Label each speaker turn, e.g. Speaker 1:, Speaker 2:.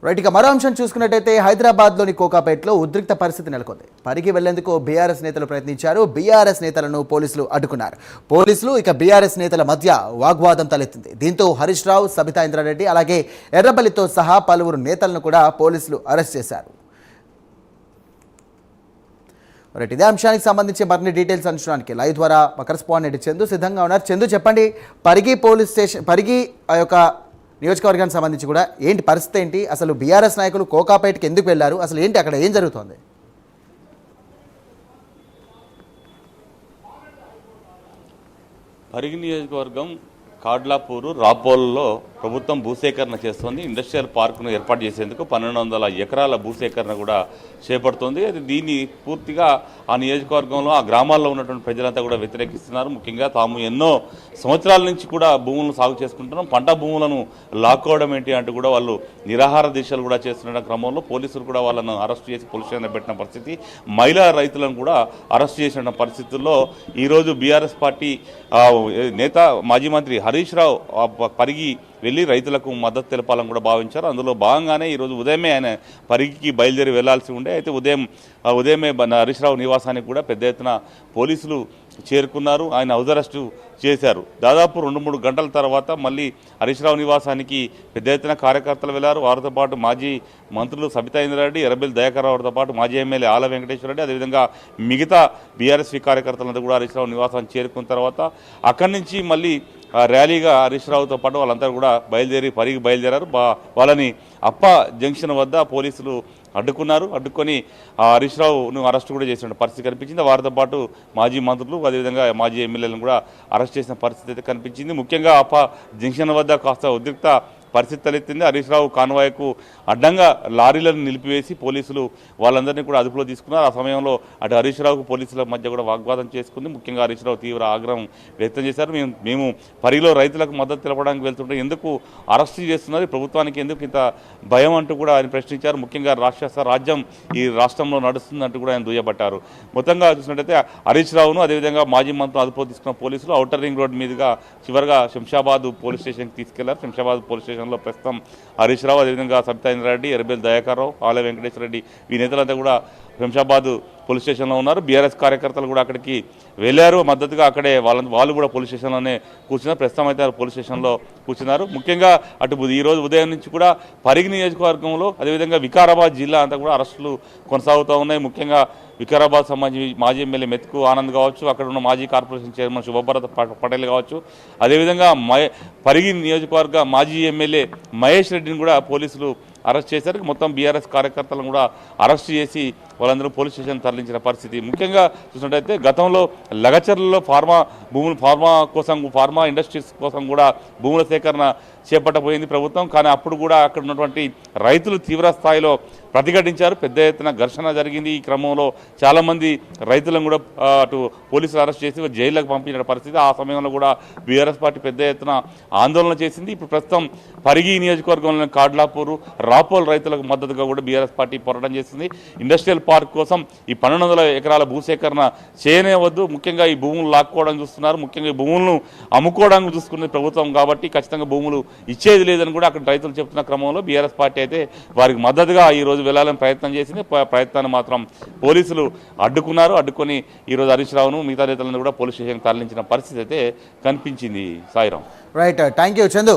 Speaker 1: Right, ఇక మరో అంశం చూసుకున్నట్టయితే హైదరాబాద్లోని కోకాపేటలో ఉద్రిక్త పరిస్థితి నెలకొంది. పరిగి వెళ్లేందుకు బీఆర్ఎస్ నేతలు ప్రయత్నించారు. బీఆర్ఎస్ నేతలను పోలీసులు అడ్డుకున్నారు. పోలీసులు ఇక బీఆర్ఎస్ నేతల మధ్య వాగ్వాదం తలెత్తింది. దీంతో హరీష్ రావు, సబితా ఇంద్రారెడ్డి అలాగే ఎర్రబల్లితో సహా పలువురు నేతలను కూడా పోలీసులు అరెస్ట్ చేశారు. రైట్, ఇదే అంశానికి సంబంధించి మరిన్ని డీటెయిల్స్ అంచడానికి లైవ్ ద్వారా మా కరెస్పాండెంట్ చందు సిద్ధంగా ఉన్నారు. చందు, చెప్పండి, పరిగి పోలీస్ స్టేషన్, పరిగి ఆ యొక్క నియోజకవర్గానికి సంబంధించి కూడా ఏంటి పరిస్థితి ఏంటి? అసలు బీఆర్ఎస్ నాయకులు కోకాపేటకి ఎందుకు వెళ్ళారు? అసలు ఏంటి అక్కడ ఏం జరుగుతోంది?
Speaker 2: పరిగి నియోజకవర్గం కాడ్లాపూరు రాపోల్లో ప్రభుత్వం భూసేకరణ చేస్తోంది. ఇండస్ట్రియల్ పార్కును ఏర్పాటు చేసేందుకు 1200 ఎకరాల భూసేకరణ కూడా చేపడుతోంది. అది దీన్ని పూర్తిగా ఆ నియోజకవర్గంలో ఆ గ్రామాల్లో ఉన్నటువంటి ప్రజలంతా కూడా వ్యతిరేకిస్తున్నారు. ముఖ్యంగా తాము ఎన్నో సంవత్సరాల నుంచి కూడా భూములను సాగు చేసుకుంటున్నాం, పంట భూములను లాక్కోవడం ఏంటి అంటూ కూడా వాళ్ళు నిరాహార దీక్షలు కూడా చేస్తున్న క్రమంలో పోలీసులు కూడా వాళ్ళను అరెస్ట్ చేసి పోలీస్ స్టేషన్లో పెట్టిన పరిస్థితి, మహిళా రైతులను కూడా అరెస్ట్ చేసిన పరిస్థితుల్లో ఈరోజు బీఆర్ఎస్ పార్టీ నేత మాజీ మంత్రి హరీష్ రావు పరిగి వెళ్ళి రైతులకు మద్దతు తెలపాలని కూడా భావించారు. అందులో భాగంగానే ఈరోజు ఉదయమే ఆయన పరిగికి బయలుదేరి వెళ్లాల్సి ఉండే. అయితే ఉదయమే హరీష్ రావు నివాసానికి కూడా పెద్ద ఎత్తున పోలీసులు చేరుకున్నారు. ఆయన హౌస్ అరెస్టు చేశారు. దాదాపు 2-3 గంటల తర్వాత మళ్ళీ హరీష్ రావు నివాసానికి పెద్ద ఎత్తున కార్యకర్తలు వెళ్లారు. వారితో పాటు మాజీ మంత్రులు సబితా ఇంద్రారెడ్డి, ఎర్రబెల్లి దయాకర్ రావుతో పాటు మాజీ ఎమ్మెల్యే ఆల వెంకటేశ్వర రెడ్డి, అదేవిధంగా మిగతా బీఆర్ఎస్పీ కార్యకర్తలంతా కూడా హరీష్ రావు నివాసానికి చేరుకున్న తర్వాత అక్కడి నుంచి మళ్ళీ ర్యాలీగా హరీష్ రావుతో పాటు వాళ్ళంతా కూడా పరిగి బయలుదేరారు. వాళ్ళని అప్ప జంక్షన్ వద్ద పోలీసులు అడ్డుకొని హరీష్ రావును అరెస్ట్ కూడా చేసిన పరిస్థితి కనిపించింది. వారితో పాటు మాజీ మంత్రులు, అదేవిధంగా మాజీ ఎమ్మెల్యేలను కూడా అరెస్ట్ చేసిన పరిస్థితి అయితే కనిపించింది. ముఖ్యంగా అప్ప జంక్షన్ వద్ద కాస్త ఉద్రిక్త పరిస్థితి తలెత్తింది. హరీష్ రావు కాన్వాయ్కు అడ్డంగా లారీలను నిలిపివేసి పోలీసులు వాళ్ళందరినీ కూడా అదుపులో తీసుకున్నారు. ఆ సమయంలో అటు హరీష్ రావుకు పోలీసుల మధ్య కూడా వాగ్వాదం చేసుకుంది. ముఖ్యంగా హరీష్ రావు తీవ్ర ఆగ్రహం వ్యక్తం చేశారు. మేము పరిగిలో రైతులకు మద్దతు తెలపడానికి వెళ్తుంటే ఎందుకు అరెస్ట్ చేస్తున్నారు, ప్రభుత్వానికి ఎందుకు ఇంత భయం అంటూ కూడా ఆయన ప్రశ్నించారు. ముఖ్యంగా రాక్షస రాజ్యం ఈ రాష్ట్రంలో నడుస్తుందంటూ కూడా ఆయన దుయ్యబట్టారు. మొత్తంగా చూసినట్టయితే హరీష్ రావును అదేవిధంగా మాజీ మంత్రులు అదుపులో తీసుకున్న పోలీసులు ఔటర్ రింగ్ రోడ్ మీదుగా చివరిగా శంషాబాద్ పోలీస్ స్టేషన్కి తీసుకెళ్లారు. శంషాబాద్ పోలీస్ స్టేషన్ లో ప్రస్తుతం హరీష్ రావు, అదేవిధంగా సబితా ఇంద్రారెడ్డి, ఎర్రబెల్లి దయాకర్ రావు, ఆల వెంకటేశ్వర రెడ్డి ఈ నేతలంతా కూడా శంషాబాద్ పోలీస్ స్టేషన్లో ఉన్నారు. బీఆర్ఎస్ కార్యకర్తలు కూడా అక్కడికి వెళ్ళారు. మద్దతుగా అక్కడే వాళ్ళు కూడా పోలీస్ స్టేషన్లోనే కూర్చున్నారు. ప్రస్తుతం అయితే పోలీస్ స్టేషన్లో కూర్చున్నారు. ముఖ్యంగా అటు ఈరోజు ఉదయం నుంచి కూడా పరిగి నియోజకవర్గంలో అదేవిధంగా వికారాబాద్ జిల్లా అంతా కూడా అరెస్టులు కొనసాగుతూ ఉన్నాయి. ముఖ్యంగా వికారాబాద్ సంబంధించి మాజీ ఎమ్మెల్యే మెతుకు ఆనంద్ కావచ్చు, అక్కడ ఉన్న మాజీ కార్పొరేషన్ చైర్మన్ శుభభరత్ పటేల్ కావచ్చు, అదేవిధంగా పరిగి నియోజకవర్గ మాజీ ఎమ్మెల్యే మహేష్ రెడ్డిని కూడా పోలీసులు అరెస్ట్ చేశారు. మొత్తం బీఆర్ఎస్ కార్యకర్తలను కూడా అరెస్ట్ చేసి వాళ్ళందరూ పోలీస్ స్టేషన్ తరలించిన పరిస్థితి. ముఖ్యంగా చూసినట్టయితే గతంలో లగచర్లలో ఫార్మా ఇండస్ట్రీస్ కోసం కూడా భూముల సేకరణ చేపట్టబోయింది ప్రభుత్వం. కానీ అప్పుడు కూడా అక్కడ ఉన్నటువంటి రైతులు తీవ్ర స్థాయిలో ప్రతిఘటించారు. పెద్ద ఎత్తున ఘర్షణ జరిగింది. ఈ క్రమంలో చాలామంది రైతులను కూడా అటు పోలీసులు అరెస్ట్ చేసి జైళ్లకు పంపించిన పరిస్థితి. ఆ సమయంలో కూడా బీఆర్ఎస్ పార్టీ పెద్ద ఎత్తున ఆందోళన చేసింది. ఇప్పుడు ప్రస్తుతం పరిగి నియోజకవర్గంలోని కాడ్లాపూరు, రాపోల్ రైతులకు మద్దతుగా కూడా బీఆర్ఎస్ పార్టీ పోరాటం చేస్తుంది. ఇండస్ట్రియల్ పార్క్ కోసం ఈ 1200 ఎకరాల భూసేకరణ చేయనేవద్దు, ముఖ్యంగా ఈ భూములు లాక్కోవడం చూస్తున్నారు, ముఖ్యంగా ఈ భూములను అమ్ముకోవడానికి చూసుకునే ప్రభుత్వం కాబట్టి ఖచ్చితంగా భూములు ఇచ్చేది లేదని కూడా అక్కడ రైతులు చెప్తున్న క్రమంలో బీఆర్ఎస్ పార్టీ అయితే వారికి మద్దతుగా ఈరోజు వెళ్లాలని ప్రయత్నం చేసింది. ప్రయత్నాన్ని మాత్రం పోలీసులు అడ్డుకొని ఈరోజు హరీష్ రావును మిగతా నేతలను కూడా పోలీస్ స్టేషన్కి తరలించిన పరిస్థితి అయితే కనిపించింది. Sairam.
Speaker 1: Right, thank you Chandu.